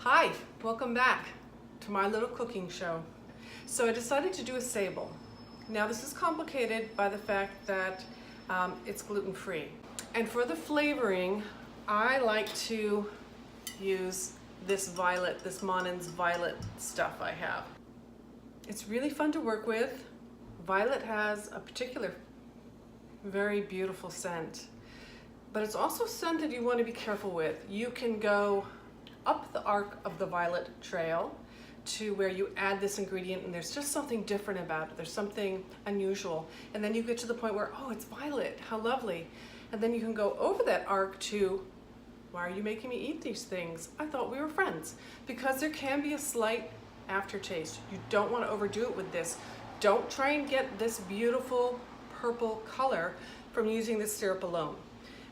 Hi, welcome back to my little cooking show. So I decided to do a sable. Now this is complicated by the fact that it's gluten-free. And for the flavoring, I like to use this Monin's violet stuff I have. It's really fun to work with. Violet has a particular very beautiful scent, but it's also scent that you want to be careful with. You can go up the arc of the violet trail to where you add this ingredient and there's just something different about it. There's something unusual. And then you get to the point where, oh, it's violet, how lovely. And then you can go over that arc to, why are you making me eat these things? I thought we were friends. Because there can be a slight aftertaste. You don't want to overdo it with this. Don't try and get this beautiful purple color from using this syrup alone.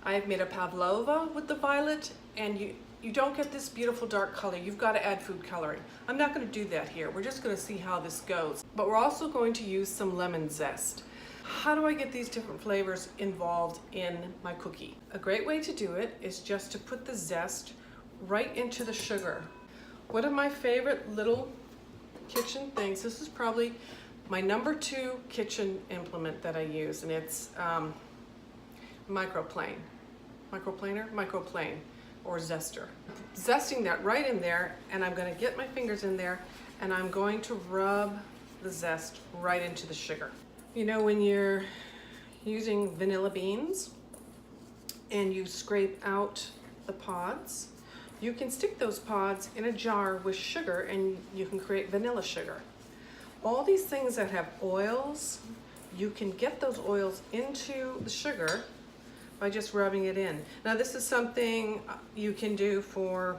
I have made a pavlova with the violet, and you don't get this beautiful dark color. You've got to add food coloring. I'm not going to do that here. We're just going to see how this goes. But we're also going to use some lemon zest. How do I get these different flavors involved in my cookie? A great way to do it is just to put the zest right into the sugar. One of my favorite little kitchen things, this is probably my #2 kitchen implement that I use, and it's microplane or zester. Zesting that right in there, and I'm going to get my fingers in there and I'm going to rub the zest right into the sugar. You know, when you're using vanilla beans and you scrape out the pods, you can stick those pods in a jar with sugar and you can create vanilla sugar. All these things that have oils, you can get those oils into the sugar by just rubbing it in. Now this is something you can do for,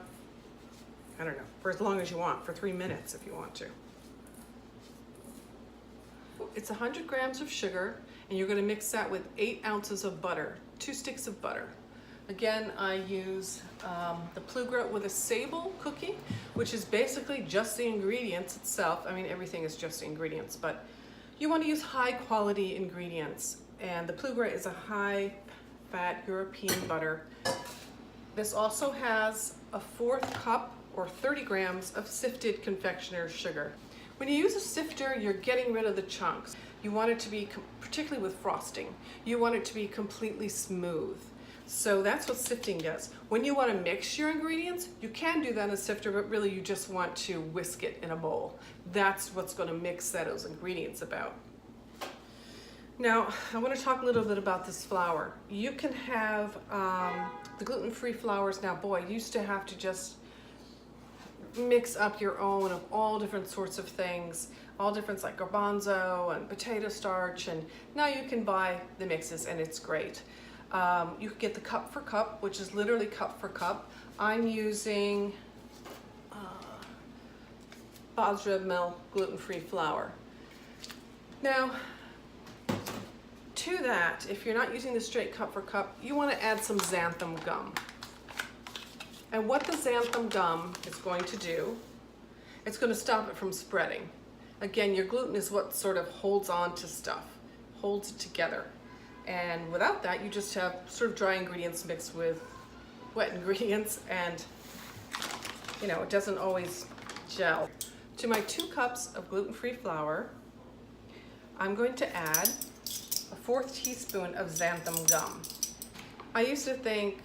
I don't know, for as long as you want, for 3 minutes if you want to. It's 100 grams of sugar, and you're going to mix that with 8 ounces of butter, 2 sticks of butter. Again, I use the Plugret with a Sable cookie, which is basically just the ingredients itself. I mean, everything is just the ingredients, but you want to use high quality ingredients. And the Plugret is a high fat European butter. This also has a 1/4 cup or 30 grams of sifted confectioner's sugar. When you use a sifter, you're getting rid of the chunks. You want it to be, particularly with frosting, you want it to be completely smooth. So that's what sifting does. When you want to mix your ingredients, you can do that in a sifter, but really you just want to whisk it in a bowl. That's what's going to mix those ingredients about. Now, I want to talk a little bit about this flour. You can have the gluten-free flours. Now, boy, you used to have to just mix up your own of all different sorts of things, all different like garbanzo and potato starch, and now you can buy the mixes and it's great. You can get the cup for cup, which is literally cup for cup. I'm using Red Mill gluten-free flour. Now, to that, if you're not using the straight cup for cup, you want to add some xanthin gum. And what the xanthin gum is going to do, it's going to stop it from spreading. Again, your gluten is what sort of holds on to stuff, holds it together. And without that, you just have sort of dry ingredients mixed with wet ingredients, and you know, it doesn't always gel. To my 2 cups of gluten-free flour, I'm going to add a 1/4 teaspoon of xanthin gum. I used to think,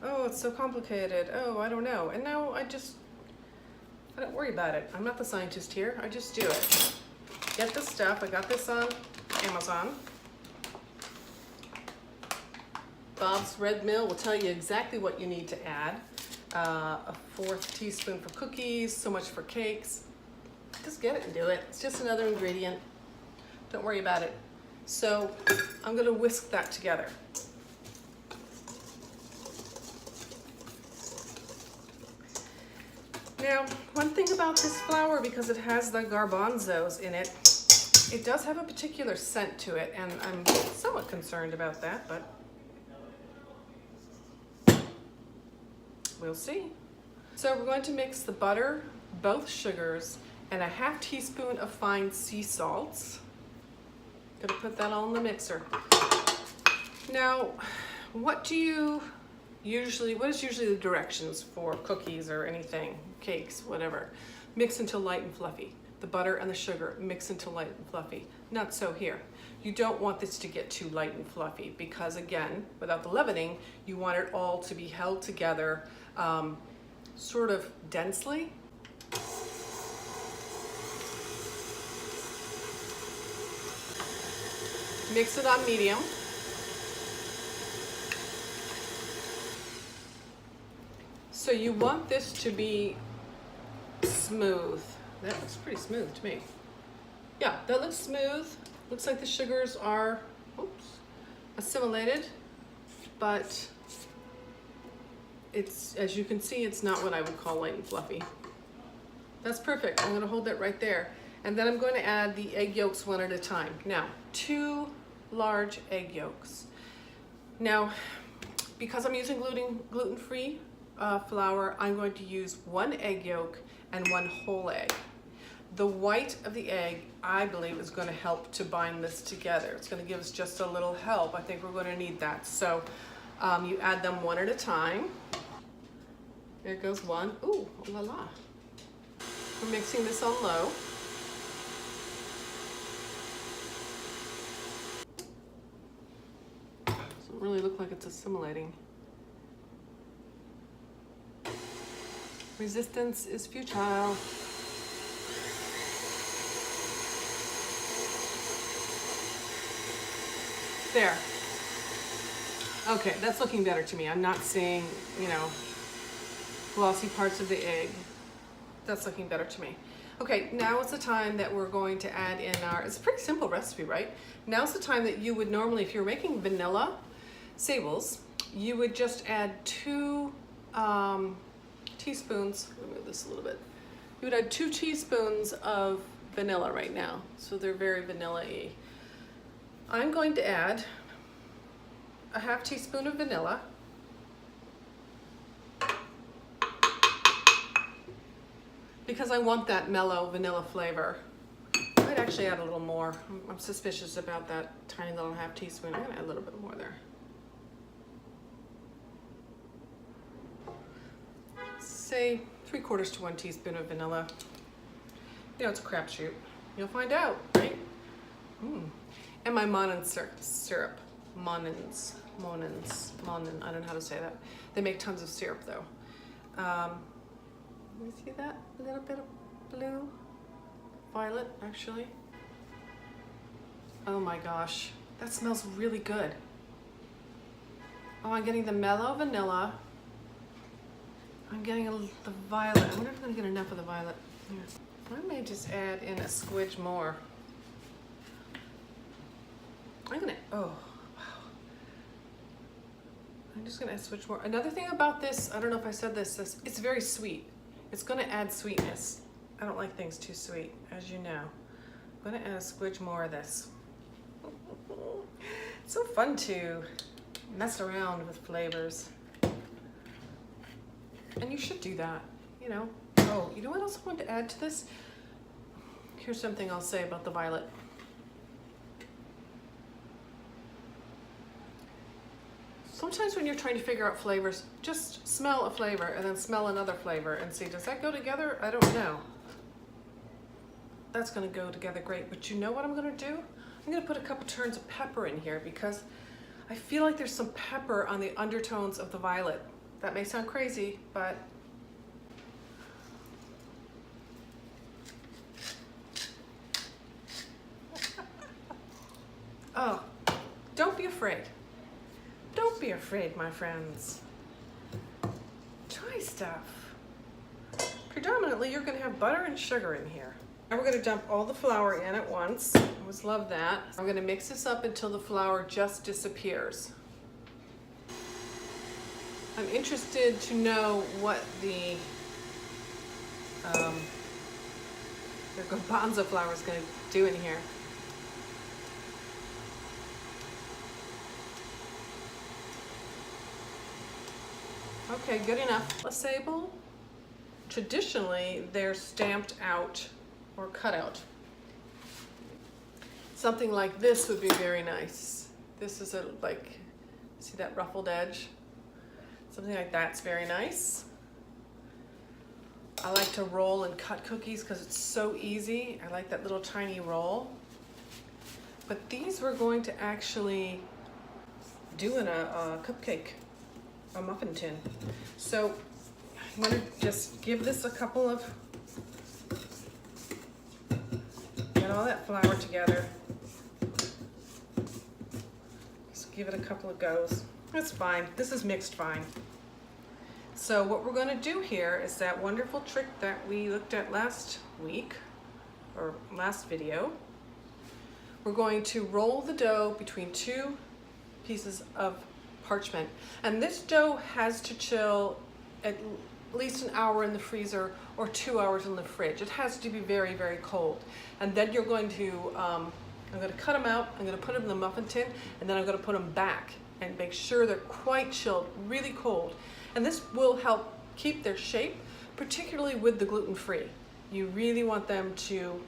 oh, it's so complicated. Oh, I don't know. And now I don't worry about it. I'm not the scientist here. I just do it. Get the stuff. I got this on Amazon. Bob's Red Mill will tell you exactly what you need to add. A 1/4 teaspoon for cookies, so much for cakes. Just get it and do it. It's just another ingredient. Don't worry about it. So I'm going to whisk that together. Now, one thing about this flour, because it has the garbanzos in it, it does have a particular scent to it, and I'm somewhat concerned about that, but we'll see. So we're going to mix the butter, both sugars, and a 1/2 teaspoon of fine sea salts. Gonna put that all in the mixer. Now, what do you Usually, what is usually the directions for cookies or anything, cakes, whatever? Mix until light and fluffy. The butter and the sugar mix until light and fluffy. Not so here. You don't want this to get too light and fluffy because again, without the leavening, you want it all to be held together sort of densely. Mix it on medium. So you want this to be smooth. That looks pretty smooth to me. Yeah, that looks smooth. Looks like the sugars are, oops, assimilated, but it's, as you can see, it's not what I would call light and fluffy. That's perfect. I'm gonna hold that right there. And then I'm going to add the egg yolks one at a time. Now, 2 large egg yolks. Now, because I'm using gluten-free flour, I'm going to use 1 egg yolk and 1 whole egg. The white of the egg, I believe, is going to help to bind this together. It's going to give us just a little help. I think we're going to need that. So you add them one at a time. There goes one. Ooh, oh la la. We're mixing this on low. Doesn't really look like it's assimilating. Resistance is futile. There. Okay, that's looking better to me. I'm not seeing, you know, glossy parts of the egg. That's looking better to me. Okay, now is the time that we're going to add in our, it's a pretty simple recipe, right? Now's the time that you would normally, if you're making vanilla Sables, you would just add 2 teaspoons, let me move this a little bit. You would add 2 teaspoons of vanilla right now. So they're very vanilla-y. I'm going to add a ½ teaspoon of vanilla. Because I want that mellow vanilla flavor. I might actually add a little more. I'm suspicious about that tiny little ½ teaspoon. I'm gonna add a little bit more there. Say 3/4 to 1 teaspoon of vanilla. You know, it's a crapshoot. You'll find out, right? And my Monin syrup. Monin, I don't know how to say that. They make tons of syrup though. You see that? A little bit of blue, violet actually. Oh my gosh, that smells really good. Oh, I'm getting the mellow vanilla. I'm getting the violet. I wonder if I'm gonna get enough of the violet. Here. I may just add in a squidge more. Oh, wow. I'm just gonna switch more. Another thing about this, I don't know if I said this, it's very sweet. It's gonna add sweetness. I don't like things too sweet, as you know. I'm gonna add a squidge more of this. It's so fun to mess around with flavors. And you should do that, you know. Oh, you know what else I want to add to this? Here's something I'll say about the violet. Sometimes when you're trying to figure out flavors, just smell a flavor and then smell another flavor and see, does that go together? I don't know. That's gonna go together great, but you know what I'm gonna do? I'm gonna put a couple turns of pepper in here because I feel like there's some pepper on the undertones of the violet. That may sound crazy, but oh, don't be afraid. Don't be afraid, my friends. Try stuff. Predominantly, you're gonna have butter and sugar in here. Now we're gonna dump all the flour in at once. I always love that. I'm gonna mix this up until the flour just disappears. I'm interested to know what the garbanzo flour is gonna do in here. Okay, good enough. A Sable, traditionally, they're stamped out or cut out. Something like this would be very nice. This is like, see that ruffled edge? Something like that's very nice. I like to roll and cut cookies because it's so easy. I like that little tiny roll. But these we're going to actually do in a cupcake, a muffin tin. So I'm going to just give this a couple of, get all that flour together. Just give it a couple of goes. That's fine. This is mixed fine. So what we're going to do here is that wonderful trick that we looked at last week, or last video. We're going to roll the dough between two pieces of parchment. And this dough has to chill at least an hour in the freezer or 2 hours in the fridge. It has to be very, very cold. And then you're going to, I'm going to cut them out, I'm going to put them in the muffin tin, and then I'm going to put them back and make sure they're quite chilled, really cold. And this will help keep their shape, particularly with the gluten-free. You really want them to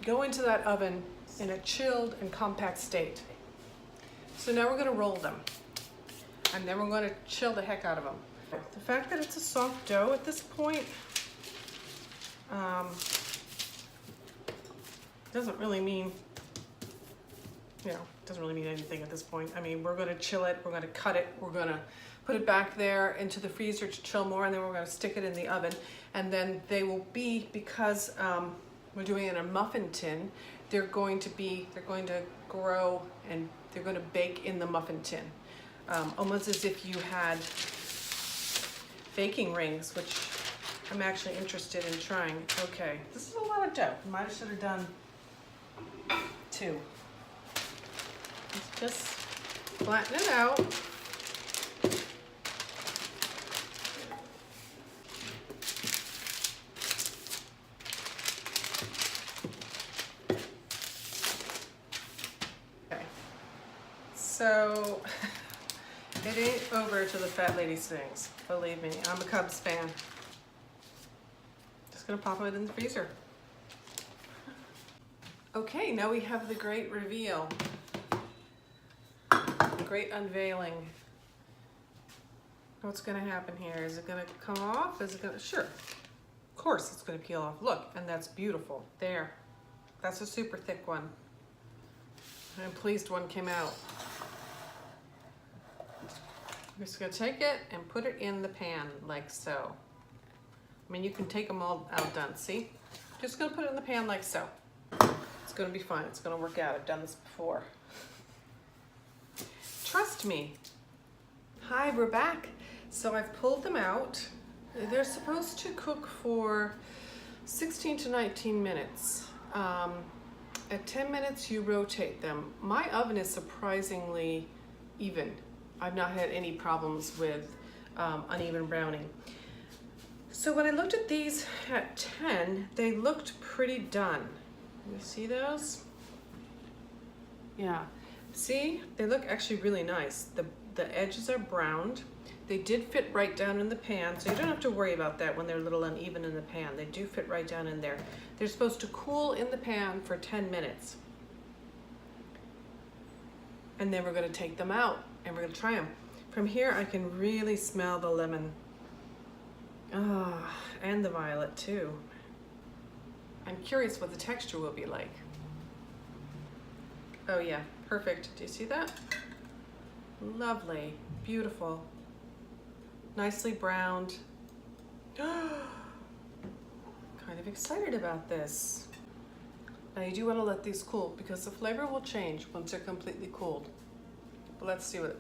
go into that oven in a chilled and compact state. So now we're going to roll them, and then we're going to chill the heck out of them. The fact that it's a soft dough at this point doesn't really mean, doesn't really mean anything at this point. I mean, we're going to chill it, we're going to cut it, we're going to put it back there into the freezer to chill more, and then we're going to stick it in the oven. And then they will be, because we're doing it in a muffin tin, they're going to grow and they're going to bake in the muffin tin. Almost as if you had baking rings, which I'm actually interested in trying. Okay, this is a lot of dough. I might have should have done 2. Let's just flatten it out. So, it ain't over till the fat lady sings. Believe me, I'm a Cubs fan. Just gonna pop it in the freezer. Okay, now we have the great reveal. The great unveiling. What's gonna happen here? Is it gonna come off? Is it gonna, sure. Of course it's gonna peel off. Look, and that's beautiful. There. That's a super thick one. I'm pleased one came out. I'm just gonna take it and put it in the pan like so. I mean, you can take them all out done, see? Just gonna put it in the pan like so. It's gonna be fine, it's gonna work out. I've done this before. Trust me. Hi, we're back. So I've pulled them out. They're supposed to cook for 16 to 19 minutes. At 10 minutes, you rotate them. My oven is surprisingly even. I've not had any problems with uneven browning. So when I looked at these at 10, they looked pretty done. You see those? Yeah. See, they look actually really nice. The edges are browned. They did fit right down in the pan, so you don't have to worry about that when they're a little uneven in the pan. They do fit right down in there. They're supposed to cool in the pan for 10 minutes. And then we're gonna take them out and we're gonna try them. From here, I can really smell the lemon. And the violet too. I'm curious what the texture will be like. Oh yeah, perfect. Do you see that? Lovely, beautiful. Nicely browned. Kind of excited about this. Now you do want to let these cool because the flavor will change once they're completely cooled. But let's see what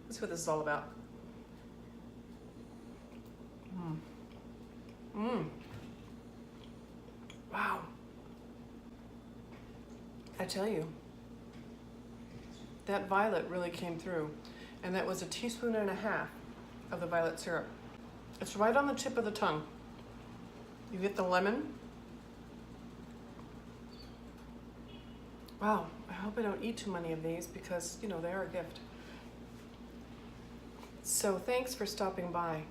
this is all about. Wow. I tell you, that violet really came through, and that was 1.5 teaspoons of the violet syrup. It's right on the tip of the tongue. You get the lemon. Wow, I hope I don't eat too many of these because, you know, they are a gift. So thanks for stopping by.